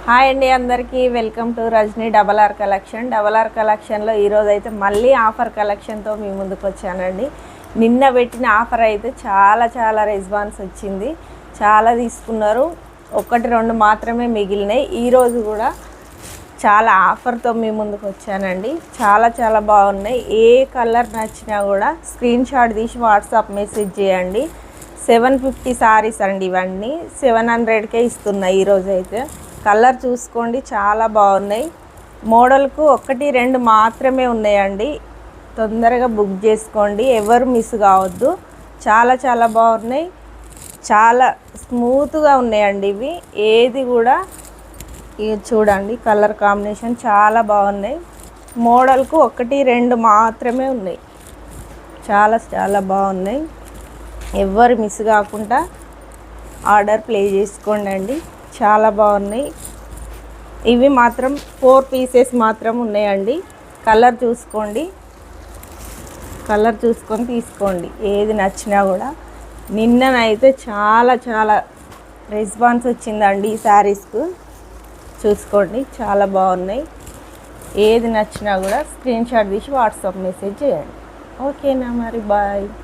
Hi అండి, అందరికీ welcome to Rajani double R కలెక్షన్లో ఈరోజు అయితే మళ్ళీ ఆఫర్ కలెక్షన్తో మీ ముందుకు వచ్చానండి. నిన్న పెట్టిన ఆఫర్ అయితే చాలా రెస్పాన్స్ వచ్చింది, చాలా తీసుకున్నారు. ఒకటి రెండు మాత్రమే మిగిలినాయి. ఈరోజు కూడా చాలా ఆఫర్తో మీ ముందుకు వచ్చానండి. చాలా బాగున్నాయి. ఏ కలర్ నచ్చినా కూడా స్క్రీన్ షాట్ తీసి వాట్సాప్ మెసేజ్ చేయండి. 750 సారీస్ అండి, ఇవన్నీ 700కే ఇస్తున్నాయి. ఈరోజు అయితే కలర్ చూసుకోండి, చాలా బాగున్నాయి. మోడల్కు 1 2 మాత్రమే ఉన్నాయండి. తొందరగా బుక్ చేసుకోండి, ఎవరు మిస్ కావద్దు. చాలా బాగున్నాయి, చాలా స్మూత్గా ఉన్నాయండి ఇవి. ఏది కూడా చూడండి, కలర్ కాంబినేషన్ చాలా బాగున్నాయి. మోడల్కు 1 2 మాత్రమే ఉన్నాయి. చాలా బాగున్నాయి. ఎవరు మిస్ కాకుండా ఆర్డర్ ప్లే చేసుకోండి అండి. చాలా బాగున్నాయి. ఇవి మాత్రం 4 పీసెస్ మాత్రం ఉన్నాయండి. కలర్ చూసుకొని తీసుకోండి, ఏది నచ్చినా కూడా. నిన్ననైతే చాలా రెస్పాన్స్ వచ్చిందండి ఈ శారీస్కు. చూసుకోండి, చాలా బాగున్నాయి. ఏది నచ్చినా కూడా స్క్రీన్ షాట్ తీసి వాట్సాప్ మెసేజ్ చేయండి. ఓకేనా మరి, బాయ్.